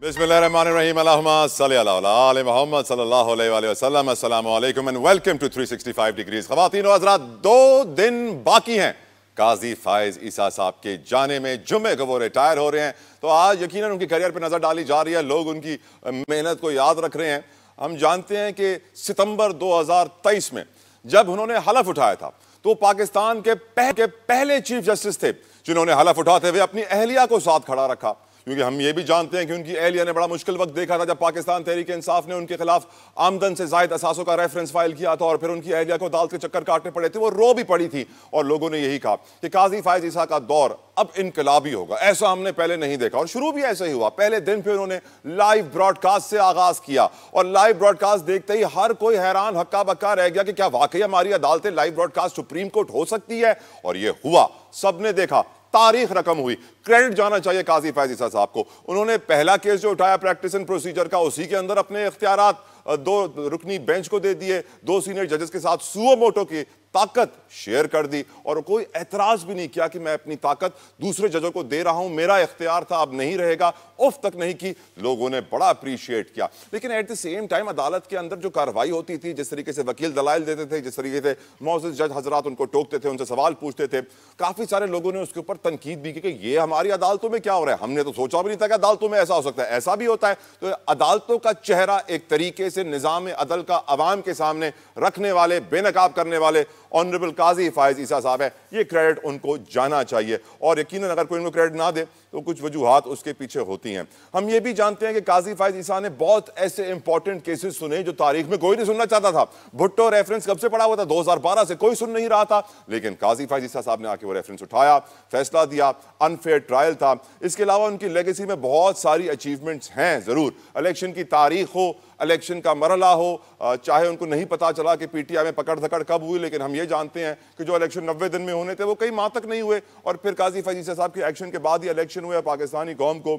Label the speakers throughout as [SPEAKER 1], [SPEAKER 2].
[SPEAKER 1] बिस्मिल्लाहिर्रहमानिर्रहीम अल्लाहुम्मा सल्ली अला मोहम्मद सल्लल्लाहु अलैहि वसल्लम। अस्सलामु अलैकुम एंड वेलकम टू 365 डिग्रीज। ख़वातीन व हज़रात, 2 दिन बाकी हैं काजी फायज ईसा साहब के जाने में। जुम्मे को वो रिटायर हो रहे हैं, तो आज यकीनन उनकी करियर पर नजर डाली जा रही है। लोग उनकी मेहनत को याद रख रहे हैं। हम जानते हैं कि सितंबर 2023 में जब उन्होंने हलफ उठाया था तो पाकिस्तान के पहले चीफ जस्टिस थे जिन्होंने हलफ उठाते हुए अपनी अहलिया को साथ खड़ा रखा, क्योंकि हम ये भी जानते हैं कि उनकी अहलिया ने बड़ा मुश्किल वक्त देखा था जब पाकिस्तान तहरीक इंसाफ ने उनके खिलाफ आमदन से जायद असासों का रेफरेंस फाइल किया था और फिर उनकी अहलिया को अदालत के चक्कर काटने पड़े थे। वो रो भी पड़ी थी और लोगों ने यही कहा कि काजी फायज ईसा का दौर अब इनकलाबी होगा। ऐसा हमने पहले नहीं देखा और शुरू भी ऐसा ही हुआ। पहले दिन पे उन्होंने लाइव ब्रॉडकास्ट से आगाज किया और लाइव ब्रॉडकास्ट देखते ही हर कोई हैरान हक्का बक्का रह गया कि क्या वाकई हमारी अदालतें लाइव ब्रॉडकास्ट सुप्रीम कोर्ट हो सकती है। और ये हुआ, सबने देखा, तारीख रकम हुई। क्रेडिट जाना चाहिए काजी फायज ईसा साहब को। उन्होंने पहला केस जो उठाया प्रैक्टिस एंड प्रोसीजर का, उसी के अंदर अपने इख्तियारात 2 रुकनी बेंच को दे दिए, 2 सीनियर जजेस के साथ सुओ मोटो की ताकत शेयर कर दी और कोई एतराज भी नहीं किया कि मैं अपनी ताकत दूसरे जजों को दे रहा हूं, मेरा इख्तियार था अब नहीं रहेगा। उफ तक नहीं की। लोगों ने बड़ा अप्रिशिएट किया। लेकिन एट द सेम टाइम अदालत के अंदर जो कार्रवाई होती थी, जिस तरीके से वकील दलाइल देते थे, जिस तरीके से मौजूद जज हजरात उनको टोकते थे, उनसे सवाल पूछते थे, काफी सारे लोगों ने उसके ऊपर तनकीद भी की कि ये हमारी अदालतों में क्या हो रहा है। हमने तो सोचा भी नहीं था कि अदालतों में ऐसा हो सकता है। ऐसा भी होता है। तो अदालतों का चेहरा एक तरीके से निजाम अदल का अवाम के सामने रखने वाले, बेनकाब करने वाले ऑनरेबल काजी फायज ईसा साहब है। ये क्रेडिट उनको जाना चाहिए और यकीनन अगर कोई उनको क्रेडिट ना दे तो कुछ वजूहात उसके पीछे होती हैं। हम ये भी जानते हैं कि काजी फायज ईसा ने बहुत ऐसे इंपॉर्टेंट केसेस सुने जो तारीख में कोई नहीं सुनना चाहता था। भुट्टो रेफरेंस कब से पड़ा हुआ था? 2012 से कोई सुन नहीं रहा था। लेकिन काजी फायज ईसा साहब ने आके वो रेफरेंस उठाया, फैसला दिया, अनफेयर ट्रायल था। इसके अलावा उनकी लेगेसी में बहुत सारी अचीवमेंट्स हैं जरूर। इलेक्शन की तारीख हो, इलेक्शन का मरला हो, चाहे उनको नहीं पता चला कि पीटीआई में पकड़ धकड़ कब हुई, लेकिन हम ये जानते हैं कि जो इलेक्शन 90 दिन में होने थे वो कई माह तक नहीं हुए और फिर काजी फायज ईसा साहब के एक्शन के बाद ही इलेक्शन हुए। पाकिस्तानी कौम को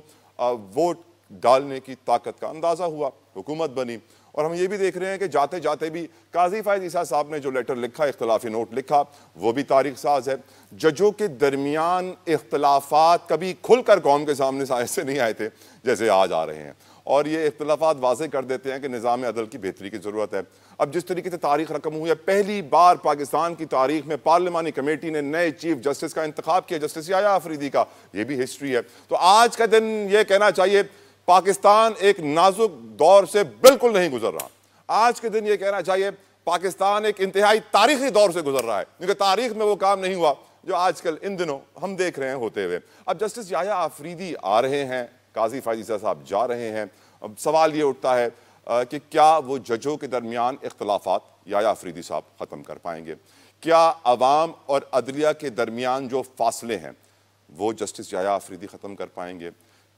[SPEAKER 1] वोट डालने की ताकत का अंदाजा हुआ, हुकूमत बनी। और हम ये भी देख रहे हैं कि जाते जाते भी काजी फायज ईसा साहब ने जो लेटर लिखा, इख्तिलाफी नोट लिखा, वो भी तारीख साज है। जजों के दरमियान इख्तिलाफात कभी खुलकर कौम के सामने ऐसे नहीं आए थे जैसे आज आ रहे हैं और ये इख्तिलाफात वाज़ेह कर देते हैं कि निज़ाम अदल की बेहतरी की ज़रूरत है। अब जिस तरीके से तारीख रकम हुई है, पहली बार पाकिस्तान की तारीख में पार्लिमानी कमेटी ने नए चीफ जस्टिस का इंतखाब किया, जस्टिस याया अफरीदी का। ये भी हिस्ट्री है। तो आज का दिन ये कहना चाहिए पाकिस्तान एक नाजुक दौर से बिल्कुल नहीं गुजर रहा। आज के दिन ये कहना चाहिए पाकिस्तान एक इंतहाई तारीखी दौर से गुजर रहा है, क्योंकि तारीख में वो काम नहीं हुआ जो आजकल इन दिनों हम देख रहे हैं होते हुए। अब जस्टिस याया अफरीदी आ रहे हैं, काजी फायज ईसा साहब जा रहे हैं। अब सवाल ये उठता है कि क्या वो जजों के दरमियान इख्तिलाफात याया अफरीदी साहब ख़त्म कर पाएंगे? क्या अवाम और अदलिया के दरमियान जो फासले हैं वो जस्टिस याया अफरीदी ख़त्म कर पाएंगे?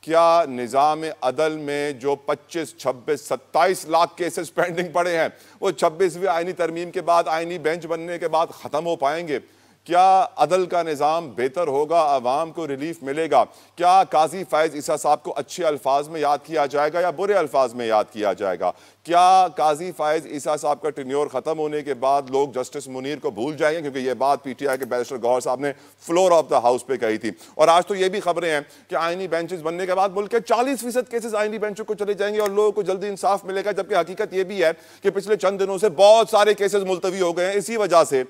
[SPEAKER 1] क्या निज़ाम अदल में जो 25, 26, 27 लाख केसेस पेंडिंग पड़े हैं वो 26वीं आईनी तरमीम के बाद, आईनी बेंच बनने के बाद ख़त्म हो पाएंगे? क्या अदल का निज़ाम बेहतर होगा? आवाम को रिलीफ मिलेगा? क्या काजी फायज ईसा साहब को अच्छे अल्फाज में याद किया जाएगा या बुरे अल्फाज में याद किया जाएगा? क्या काजी फायज ईसा साहब का टेन्योर ख़त्म होने के बाद लोग जस्टिस मुनीर को भूल जाएंगे? क्योंकि ये बात पीटीआई के बैरिस्टर गौहर साहब ने फ्लोर ऑफ द हाउस पे कही थी। और आज तो ये भी खबरें हैं कि आईनी बेंचेस बनने के बाद मुल्क के 40% केसेस आईनी बेंचों को चले जाएंगे और लोगों को जल्दी इंसाफ मिलेगा। जबकि हकीकत ये भी है कि पिछले चंद दिनों से बहुत सारे केसेस मुलतवी हो गए हैं इसी वजह से,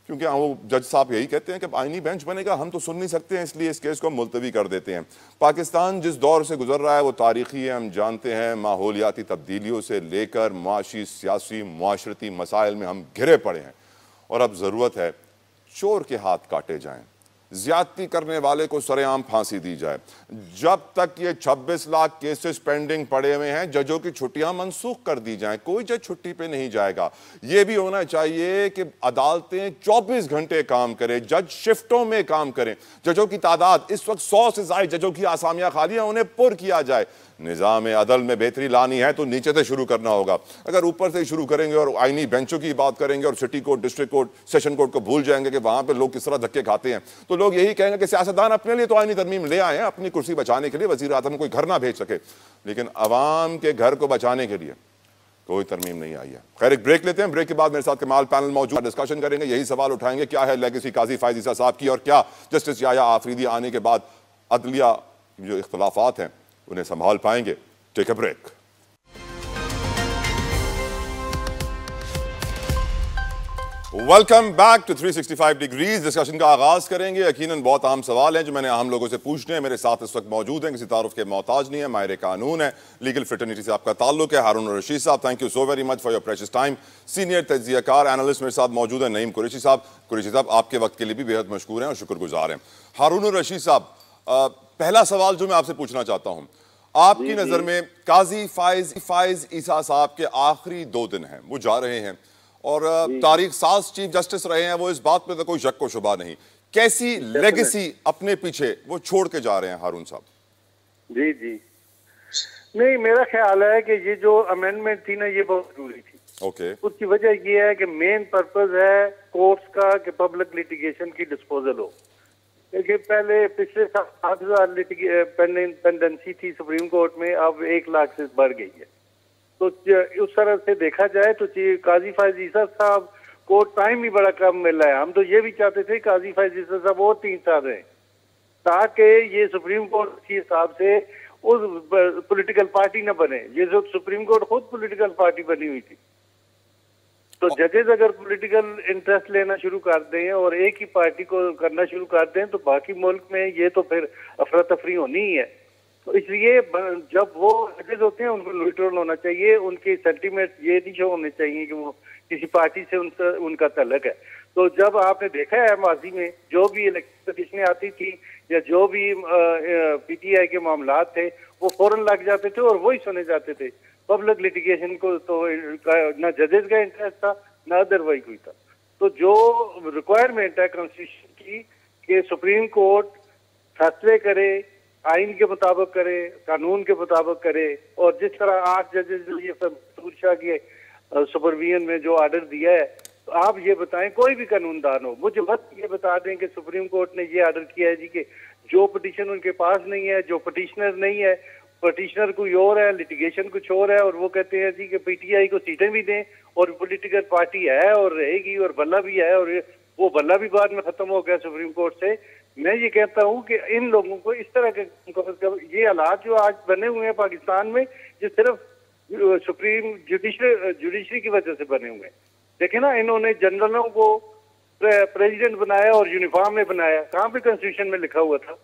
[SPEAKER 1] क्योंकि वो जज साहब यही कहते हैं कि आईनी बेंच बनेगा, हम तो सुन नहीं सकते हैं, इसलिए इस केस को हम मुलतवी कर देते हैं। पाकिस्तान जिस दौर से गुजर रहा है वो तारीखी है, हम जानते हैं। माहौलियाती तब्दीलियों से लेकर मुआशी, सियासी, मुआशरती मसाइल में हम घिरे पड़े हैं और अब ज़रूरत है चोर के हाथ काटे जाएं, ज्यादती करने वाले को सरेआम फांसी दी जाए। जब तक ये 26 लाख केसेस पेंडिंग पड़े हुए हैं, जजों की छुट्टियां मनसूख कर दी जाएं। कोई जज छुट्टी पे नहीं जाएगा। ये भी होना चाहिए कि अदालतें 24 घंटे काम करें, जज शिफ्टों में काम करें। जजों की तादाद इस वक्त 100 से ज़ायद जजों की आसामियां खाली हैं, उन्हें पुर किया जाए। निज़ाम अदल में बेहतरी लानी है तो नीचे से शुरू करना होगा। अगर ऊपर से शुरू करेंगे और आईनी बेंचों की बात करेंगे और city court, district court, session court को भूल जाएंगे कि वहां पे लोग किस तरह धक्के खाते हैं, तो लोग यही कहेंगे कि सियासतदान अपने लिए तो आईनी तरमीम ले आए हैं अपनी कुर्सी बचाने के लिए, वजीर आज़म कोई घर ना भेज सके, लेकिन अवाम के घर को बचाने के लिए कोई तरमीम नहीं आई है। खैर, एक ब्रेक लेते हैं। ब्रेक के बाद मेरे साथ कमाल पैनल मौजूद, डिस्कशन करेंगे, यही सवाल उठाएंगे क्या है लेगेसी काजी फायज ईसा साहब की और क्या जस्टिस याया अफरीदी आने के बाद अदलिया जो इख्तिलाफात हैं उन्हें संभाल पाएंगे। Take a break. Welcome back to 365 degrees. Discussion का आगाज करेंगे। यकीनन बहुत अहम सवाल हैं जो मैंने आम लोगों से पूछने हैं। मेरे साथ इस वक्त मौजूद हैं, किसी तारुफ के मोहताज नहीं है, माहिर कानून है, लीगल फ्रेटर्निटी से आपका ताल्लुक है, हारून रशीद साहब। Thank you so very much for your precious time. Senior तज्जियाकार एनालिस्ट मेरे साथ मौजूद है नईम कुरैशी साहब। कुरैशी साहब, आपके वक्त के लिए भी बेहद मशकूर हैं और शुक्रगुजार हैं। हारून रशीद साहब, पहला सवाल जो मैं आपसे पूछना चाहता हूँ, आपकी नजर में काजी फाइज ईसा साहब के आखिरी 2 दिन हैं, वो जा रहे हैं और तारीख साज चीफ जस्टिस रहे हैं, वो इस बात पे तो कोई शक व शुबा नहीं। कैसी लेगेसी अपने पीछे वो छोड़ के जा रहे हैं हारून साहब?
[SPEAKER 2] जी जी, नहीं, मेरा ख्याल है कि ये जो अमेंडमेंट थी ना, ये बहुत जरूरी थी।
[SPEAKER 1] ओके।
[SPEAKER 2] उसकी वजह ये है कि मेन पर्पस है कोर्ट्स का कि पब्लिक लिटिगेशन की डिस्पोजल हो। देखिए, पहले पिछले 7,000 पेंडेंसी थी सुप्रीम कोर्ट में, अब 1 लाख से बढ़ गई है। तो उस तरह से देखा जाए तो काजी फाइज ईसा साहब को टाइम भी बड़ा कम मिल रहा है। हम तो ये भी चाहते थे काजी फाइज ईसा साहब और 3 साल रहे, ताकि ये सुप्रीम कोर्ट के हिसाब से उस पॉलिटिकल पार्टी न बने। ये जो सुप्रीम कोर्ट खुद पॉलिटिकल पार्टी बनी हुई थी, तो जजेस अगर पॉलिटिकल इंटरेस्ट लेना शुरू कर दें और एक ही पार्टी को करना शुरू कर दें तो बाकी मुल्क में ये तो फिर अफरा तफरी होनी ही है। तो इसलिए जब वो जजेस होते हैं उनको न्यूट्रल होना चाहिए, उनके सेंटीमेंट ये नहीं होने चाहिए कि वो किसी पार्टी से उनका तल्लक है। तो जब आपने देखा है माजी में जो भी इलेक्शन पिटिशनें आती थी या जो भी पीटीआई के मामला थे, वो फौरन लग जाते थे और वही सुने जाते थे। पब्लिक लिटिगेशन को तो ना जजेस का इंटरेस्ट था ना अदरवाइज कोई था। तो जो रिक्वायरमेंट है कॉन्स्टिट्यूशन की कि सुप्रीम कोर्ट फैसले करे, आइन के मुताबिक करे, कानून के मुताबिक करे, और जिस तरह 8 जजेस ये मंसूर शाह के सुपरविजन में जो ऑर्डर दिया है, तो आप ये बताएं, कोई भी कानूनदान हो, मुझे बस ये बता दें कि सुप्रीम कोर्ट ने ये ऑर्डर किया है जी कि जो पिटीशन उनके पास नहीं है, जो पिटीशनर नहीं है, पिटीशनर कोई और है, लिटिगेशन कुछ और है, और वो कहते हैं जी कि पीटीआई को सीटें भी दें और पॉलिटिकल पार्टी है और रहेगी और बल्ला भी है, और वो बल्ला भी बाद में खत्म हो गया सुप्रीम कोर्ट से। मैं ये कहता हूँ कि इन लोगों को इस तरह के ये हालात जो आज बने हुए हैं पाकिस्तान में, ये सिर्फ सुप्रीम जुडिशरी की वजह से बने हुए हैं। देखे ना, इन्होंने जनरलों को प्रेसिडेंट बनाया और यूनिफॉर्म में बनाया। कहाँ पे कॉन्स्टिट्यूशन में लिखा हुआ था?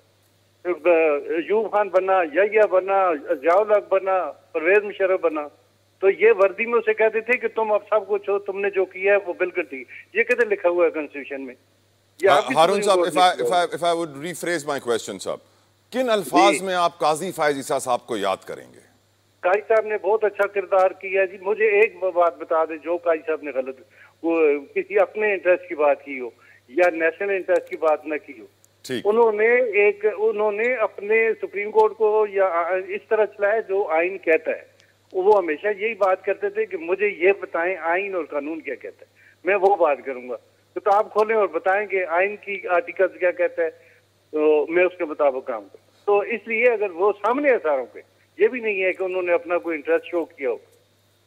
[SPEAKER 2] यूब खान बना, यहिया बना, जियाउल हक बना, परवेज मुशर्रफ बना, तो ये वर्दी में उसे कहते थे कि तुम अब सब कुछ हो, तुमने जो किया है वो बिल्कुल ठीक। ये कहते लिखा हुआ है कॉन्स्टिट्यूशन में।
[SPEAKER 1] हारून साहब, if I would rephrase my question, साहब, किन अल्फाज में आप काजी फाइज ईसा साहब को याद करेंगे?
[SPEAKER 2] काजी साहब ने बहुत अच्छा किरदार किया जी। मुझे एक बात बता दें, जो काजी साहब ने गलत वो किसी अपने इंटरेस्ट की बात की हो या नेशनल इंटरेस्ट की बात न की हो, उन्होंने अपने सुप्रीम कोर्ट को या इस तरह चलाया जो आइन कहता है। वो हमेशा यही बात करते थे कि मुझे ये बताएं आइन और कानून क्या कहता है, मैं वो बात करूंगा। तो आप खोलें और बताएं कि आइन की आर्टिकल क्या कहता है, तो मैं उसके मुताबिक काम करूँ। तो इसलिए अगर वो सामने है सारों के, ये भी नहीं है कि उन्होंने अपना कोई इंटरेस्ट शो किया हो।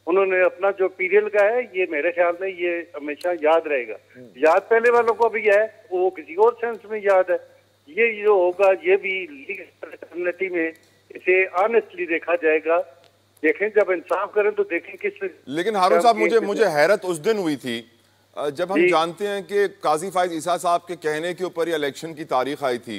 [SPEAKER 2] उन्होंने अपना जो पीरियड का है, ये मेरे ख्याल में ये हमेशा याद रहेगा। याद पहले वालों को भी है, वो किसी और सेंस में याद है। ये जो होगा, ये भी लीगल कम्युनिटी में इसे ऑनेस्टली देखा जाएगा। देखें, जब इंसाफ करें तो देखें किस।
[SPEAKER 1] लेकिन हारून साहब, मुझे हैरत उस दिन हुई थी जब हम जानते हैं कि काजी फाइज ईसा साहब के कहने के ऊपर इलेक्शन की तारीख आई थी,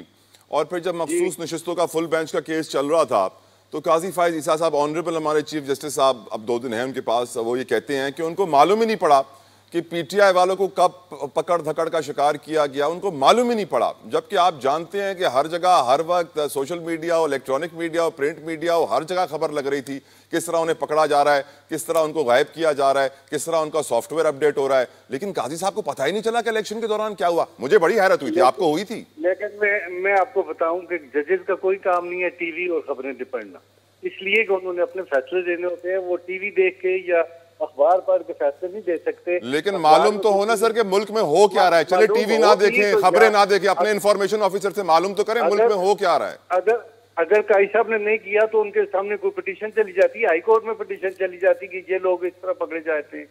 [SPEAKER 1] और फिर जब मखसूस नशिस्तों का फुल बेंच का केस चल रहा था, तो काजी फाइज ईसा साहब, ऑनरेबल हमारे चीफ जस्टिस साहब, अब 2 दिन हैं उनके पास, वो ये कहते हैं कि उनको मालूम ही नहीं पड़ा कि पीटीआई वालों को कब पकड़ धकड़ का शिकार किया गया, उनको मालूम ही नहीं पड़ा। जबकि आप जानते हैं कि हर जगह हर वक्त सोशल मीडिया हो, इलेक्ट्रॉनिक मीडिया हो, प्रिंट मीडिया हो, हर जगह खबर लग रही थी किस तरह उन्हें पकड़ा जा रहा है, किस तरह उनको गायब किया जा रहा है, किस तरह उनका सॉफ्टवेयर अपडेट हो रहा है। लेकिन काजी साहब को पता ही नहीं चला कि इलेक्शन के दौरान क्या हुआ। मुझे बड़ी हैरत हुई थी, आपको हुई थी?
[SPEAKER 2] लेकिन मैं आपको बताऊं कि जजेस का कोई काम नहीं है टीवी और खबरें पढ़ना, इसलिए कि उन्होंने अपने फैसले देने होते हैं। वो टीवी देख के या अखबार पढ़ के फैसले नहीं दे सकते।
[SPEAKER 1] लेकिन मालूम तो होना सर कि मुल्क में हो क्या रहा है। चले टीवी ना देखें, खबरें ना देखें, अपने इंफॉर्मेशन ऑफिसर से मालूम तो करें मुल्क में हो क्या रहा है।
[SPEAKER 2] अगर काजी साहब ने नहीं किया तो उनके सामने कोई पिटीशन चली जाती है, हाई कोर्ट में पिटीशन चली जाती कि ये लोग इस तरह पकड़े जाते हैं।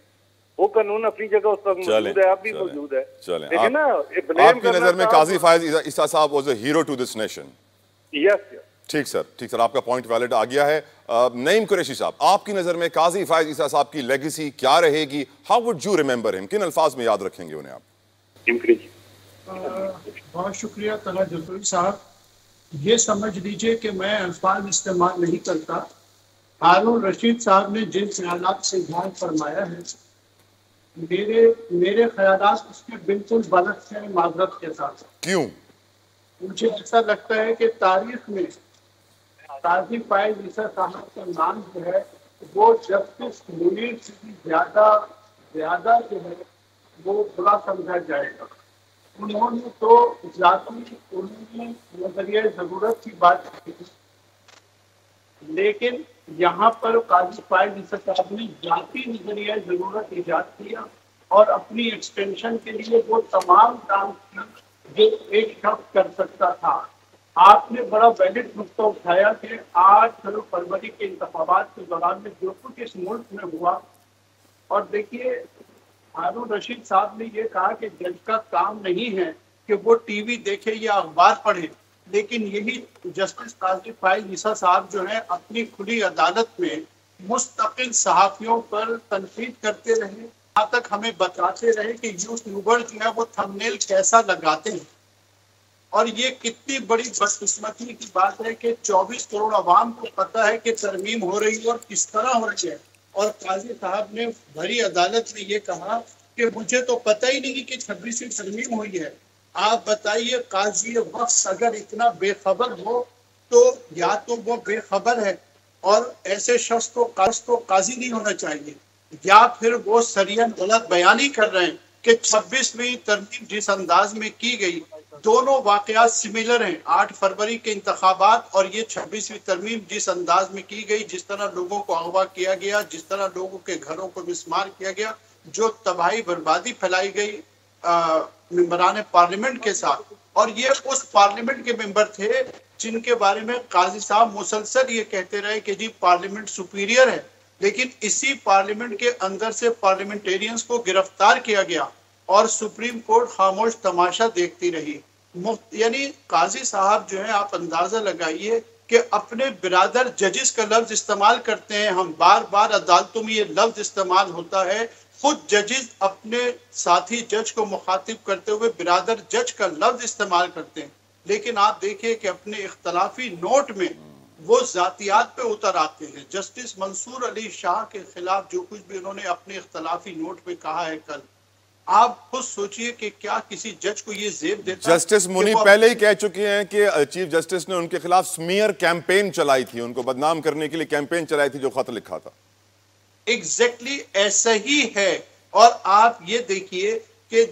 [SPEAKER 2] वो कानून अपनी जगह उस वक्त मौजूद है, आप भी मौजूद है।
[SPEAKER 1] लेकिन आपकी नजर में काजी फाइज ईसा साहब was a hero to this nation?
[SPEAKER 2] Yes,
[SPEAKER 1] ठीक सर, आपका पॉइंट वैलिड आ गया है। नईम कुरैशी साहब, आपकी नजर में काजी फायज ईसा साहब की लेगेसी क्या रहेगी? How would you remember him? किन अल्फाज में याद रखेंगे उन्हें आप?
[SPEAKER 3] बहुत शुक्रिया तला जफरी साहब। ये समझ लीजिए कि मैं अल्फाज इस्तेमाल नहीं करता। हारून रशीद साहब ने जिन ख्यालात से ध्यान फरमाया है, मेरे ख्यालात उसके बिल्कुल गलत है, माजरत के साथ।
[SPEAKER 1] क्यों?
[SPEAKER 3] मुझे ऐसा लगता है कि तारीख में काजी फायज ईसा साहब का नाम जो है वो जस्टिस मुनीर से भी ज्यादा जो है वो बुरा समझा जाएगा। उन्होंने तो उन्होंने नजरिया जरूरत की बात की, लेकिन यहाँ पर काजी फायज ईसा साहब ने जाती नजरिया जरूरत ईजाद किया और अपनी एक्सटेंशन के लिए वो तमाम काम जो एक शख्स कर सकता था। आपने बड़ा वैलिड नुकता उठाया कि 8 फरवरी के इंतखाबात के दौरान में जो कुछ इस मुल्क में हुआ, और देखिए हारून रशीद साहब ने ये कहा कि जज का काम नहीं है कि वो टीवी देखे या अखबार पढ़े, लेकिन यही जस्टिस काजी फायज ईसा साहब जो है अपनी खुली अदालत में मुस्तकिल सहाफियों पर तनकीद करते रहे, यहाँ तक हमें बताते रहे कि यूट्यूबर जो है वो थंबनेल कैसा लगाते हैं। और ये कितनी बड़ी बदकिस्मती की बात है कि 24 करोड़ अवाम को पता है कि तरमीम हो रही है और किस तरह हो रही है, और काजी साहब ने भरी अदालत में ये कहा कि मुझे तो पता ही नहीं कि 26वीं तरमीम हुई है। आप बताइए, काजी वक्त अगर इतना बेखबर हो तो या तो वो बेखबर है और ऐसे शख्स को काजी नहीं होना चाहिए, या फिर वो सरियन गलत बयानी कर रहे हैं कि 26वीं तरमीम जिस अंदाज में की गई, दोनों वाकयात सिमिलर हैं। 8 फरवरी के इंतखाबात और ये 26वीं तरमीम जिस अंदाज में की गई, जिस तरह लोगों को अगवा किया गया, जिस तरह लोगों के घरों को मिसमार किया गया, जो तबाही बर्बादी फैलाई गई मेंबरान पार्लियामेंट के साथ, और ये उस पार्लियामेंट के मेंबर थे जिनके बारे में काजी साहब मुसलसल ये कहते रहे कि जी पार्लियामेंट सुपीरियर है, लेकिन इसी पार्लियामेंट के अंदर से पार्लियामेंटेरियंस को गिरफ्तार किया गया और सुप्रीम कोर्ट खामोश तमाशा देखती रही। यानी काजी साहब जो है, आप अंदाजा लगाइए कि अपने बिरादर जजेस का लफ्ज इस्तेमाल करते हैं। हम बार बार अदालतों में ये लफ्ज इस्तेमाल होता है, खुद जजेस अपने साथी जज को मुखातिब करते हुए बिरादर जज का लफ्ज इस्तेमाल करते हैं, लेकिन आप देखिए कि अपने इख्तलाफी नोट में वो जातियात पे उतर आते हैं। जस्टिस मंसूर अली शाह के खिलाफ जो कुछ भी उन्होंने अपने इख्तलाफी नोट में कहा है कल, आप खुद सोचिए कि क्या किसी जज को ये जेब देता।
[SPEAKER 1] जस्टिस मुनी पहले ही कह चुके हैं कि चीफ जस्टिस ने उनके खिलाफ स्मीयर कैंपेन चलाई थी, उनको बदनाम करने के लिए कैंपेन चलाई थी जो खत लिखा था।
[SPEAKER 3] एग्जैक्टली ऐसा ही है। और आप ये देखिए कि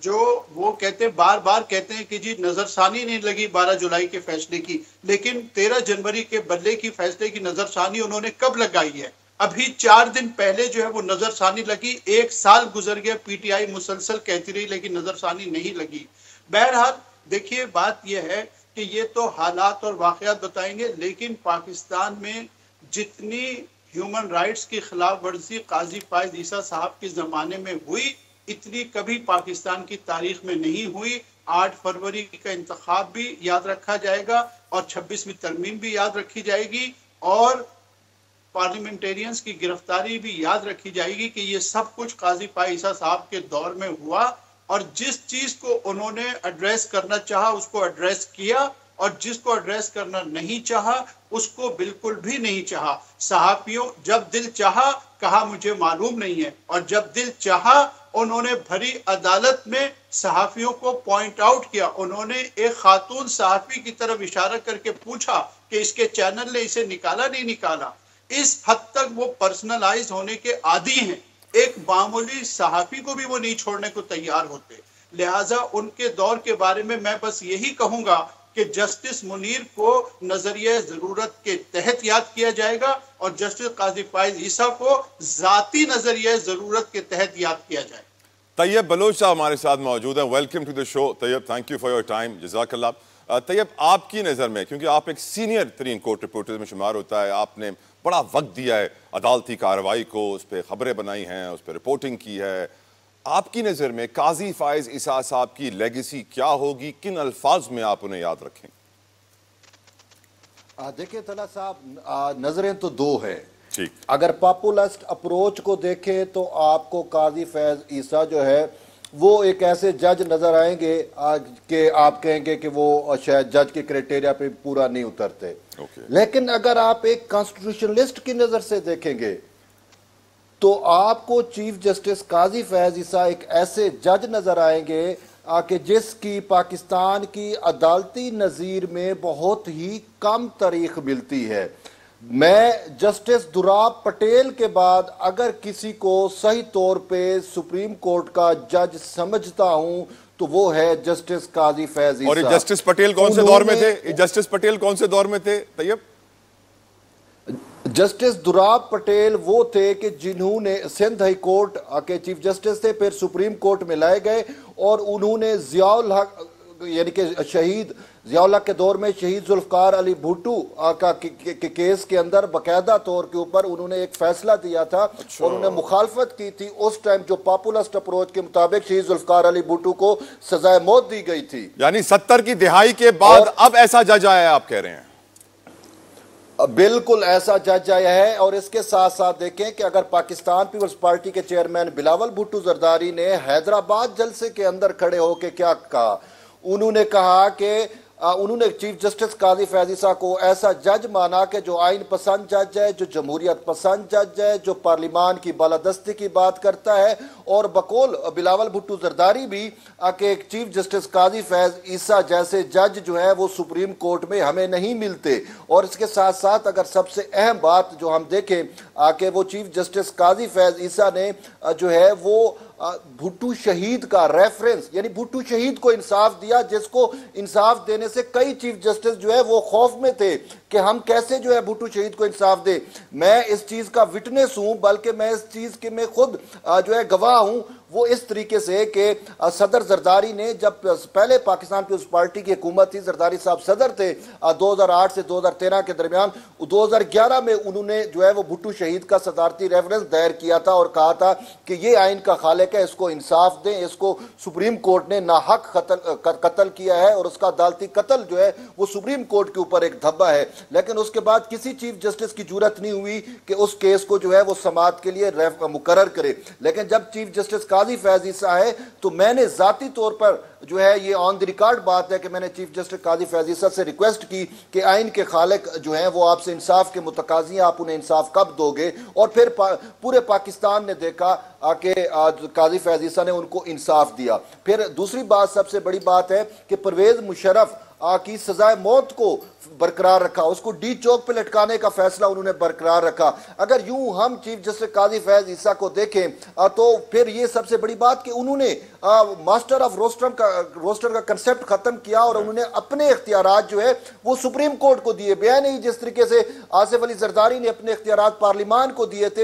[SPEAKER 3] जो वो कहते हैं, बार बार कहते हैं कि जी नजरसानी नहीं लगी 12 जुलाई के फैसले की, लेकिन 13 जनवरी के बदले की फैसले की नजरसानी उन्होंने कब लगाई है? अभी 4 दिन पहले जो है वो नजरसानी लगी। 1 साल गुजर गया, पीटीआई मुसलसल कहती रही लेकिन नजरसानी नहीं लगी। बहरहाल देखिए, बात यह है कि ये तो हालात और वाकयात बताएंगे, लेकिन पाकिस्तान में जितनी ह्यूमन राइट्स की खिलाफ वर्जी काजी फायज ईसा साहब के जमाने में हुई, इतनी कभी पाकिस्तान की तारीख में नहीं हुई। 8 फरवरी का इंतखाब भी याद रखा जाएगा और 26वीं तरमीम भी याद रखी जाएगी और पार्लियामेंटेरियंस की गिरफ्तारी भी याद रखी जाएगी कि ये सब कुछ काजी फायज ईसा साहब के दौर में हुआ, और जिस चीज को उन्होंने एड्रेस करना चाहा उसको एड्रेस किया, और जिसको एड्रेस करना नहीं चाहा उसको बिल्कुल भी नहीं चाहा। सहाफियों जब दिल चाहा कहा मुझे मालूम नहीं है, और जब दिल चाहा उन्होंने भरी अदालत में सहाफियों को पॉइंट आउट किया। उन्होंने एक खातून सहाफी की तरफ इशारा करके पूछा कि इसके चैनल ने इसे निकाला नहीं निकाला। इस हद तक वो पर्सनलाइज होने के आदी हैं, एक मामूली सहाफी को भी वो नहीं छोड़ने को तैयार होते। लिहाजा उनके दौर के बारे में मैं बस यही कहूंगा कि जस्टिस मुनीर को नजरिया जरूरत के तहत याद किया जाएगा और जस्टिस काजी फायज ईसा को जाती नजरिया जरूरत के तहत याद किया जाए।
[SPEAKER 1] तैयब बलोच साहब हमारे साथ मौजूद हैं। Welcome to the show Tayyab, thank you for your time, जज़ाकल्लाह। तैयब, आपकी नज़र में, क्योंकि आप एक सीनियर तरीन कोर्ट रिपोर्टर में शुमार होता है, आपने बड़ा वक्त दिया है अदालती कार्रवाई को, उस पर खबरें बनाई हैं, उस पर रिपोर्टिंग की है, आपकी नज़र में काजी फायज ईसा साहब की लेगेसी क्या होगी? किन अल्फाज में आप उन्हें याद रखें?
[SPEAKER 4] देखिए तला साहब, नजरें तो दो है।
[SPEAKER 1] ठीक,
[SPEAKER 4] अगर पॉपुलिस्ट अप्रोच को देखें तो आपको काजी फैज ईसा जो है वो एक ऐसे जज नजर आएंगे कि आप कहेंगे कि वो शायद जज के क्राइटेरिया पे पूरा नहीं उतरते। लेकिन अगर आप एक कॉन्स्टिट्यूशनलिस्ट की नजर से देखेंगे तो आपको चीफ जस्टिस काजी फैज ईसा एक ऐसे जज नजर आएंगे कि जिसकी पाकिस्तान की अदालती नज़ीर में बहुत ही कम तारीख मिलती है। मैं जस्टिस दुराब पटेल के बाद अगर किसी को सही तौर पे सुप्रीम कोर्ट का जज समझता हूं तो वो है जस्टिस काजी फैज ईसा।
[SPEAKER 1] और ये जस्टिस पटेल कौन से दौर में थे? ये जस्टिस पटेल कौन से दौर में थे तैयब?
[SPEAKER 4] जस्टिस दुराब पटेल वो थे कि जिन्होंने सिंध हाई कोर्ट के चीफ जस्टिस थे, फिर सुप्रीम कोर्ट में लाए गए और उन्होंने जियाउल हक यानी कि शहीद जियाउल हक के दौर में शहीद जुल्फकार अली भुट्टो का के केस के अंदर बाकायदा तौर के ऊपर उन्होंने एक फैसला दिया था। और उन्होंने मुखालफत की थी उस टाइम जो पॉपुलिस्ट अप्रोच के मुताबिक शहीद जुल्फकार अली भुट्टो को सजाए मौत दी गई थी।
[SPEAKER 1] यानी 70 की दिहाई के बाद अब ऐसा जज आया आप कह रहे हैं?
[SPEAKER 4] बिल्कुल ऐसा जज आया है। और इसके साथ साथ देखें कि अगर पाकिस्तान पीपल्स पार्टी के चेयरमैन बिलावल भुट्टो जरदारी ने हैदराबाद जलसे के अंदर खड़े होकर क्या कहा, उन्होंने कहा कि उन्होंने चीफ जस्टिस काजी फैज ईसा को ऐसा जज माना कि जो आइन पसंद जज है, जो जमहूरियत पसंद जज है, जो पार्लिमान की बालादस्ती की बात करता है। और बकौल बिलावल भुट्टो जरदारी भी कि चीफ जस्टिस काजी फैज ईसा जैसे जज जो है वो सुप्रीम कोर्ट में हमें नहीं मिलते। और इसके साथ साथ अगर सबसे अहम बात जो हम देखें कि वो चीफ जस्टिस काजी फैज ईसा ने जो है वो भुट्टो शहीद का रेफरेंस यानी भुट्टो शहीद को इंसाफ दिया, जिसको इंसाफ देने से कई चीफ जस्टिस जो है वो खौफ में थे कि हम कैसे जो है भुट्टो शहीद को इंसाफ दे। मैं इस चीज का विटनेस हूं, बल्कि मैं इस चीज के मैं खुद जो है गवाह हूं। वो इस तरीके से कि सदर जरदारी ने जब पहले पाकिस्तान पीपल्स पार्टी की हुकूमत थी, जरदारी साहब सदर थे 2008 से 2013 के दरमियान, 2011 में उन्होंने जो है वो भुट्टो शहीद का सदारती रेफरेंस दायर किया था और कहा था कि ये आइन का खालिक है, इसको इंसाफ दें, इसको सुप्रीम कोर्ट ने नाहक कत्ल किया है और उसका अदालती कत्ल जो है वो सुप्रीम कोर्ट के ऊपर एक धब्बा है। लेकिन उसके बाद किसी चीफ जस्टिस की जरूरत नहीं हुई कि उस केस को जो है वो समाअत के लिए मुकर्रर करे। लेकिन जब चीफ जस्टिस काजी फैज ईसा है तो मैंने जाती तौर पर जो है ये ऑन द रिकॉर्ड बात है कि मैंने चीफ जस्टिस काजी फैज ईसा से रिक्वेस्ट की कि आइन के खालिक जो है वो आपसे इंसाफ के मुतकाजी, आप उन्हें इंसाफ कब दोगे। और फिर पूरे पाकिस्तान ने देखा कि काजी फैज ईसा ने उनको इंसाफ दिया। फिर दूसरी बात, सबसे बड़ी बात है कि परवेज मुशर्रफ की सजाए मौत को बरकरार रखा, उसको डी चौक पे लटकाने का फैसला उन्होंने बरकरार रखा। अगर यूं हम चीफ जस्टिस काजी फैज ईसा को देखें तो फिर ये सबसे बड़ी बात कि उन्होंने मास्टर ऑफ रोस्टर का कंसेप्ट खत्म किया और उन्होंने अपने इख्तियारात जो है वो सुप्रीम कोर्ट को दिए। बयान नहीं जिस तरीके से आसिफ अली जरदारी ने अपने इख्तियारात पार्लिमान को दिए थे,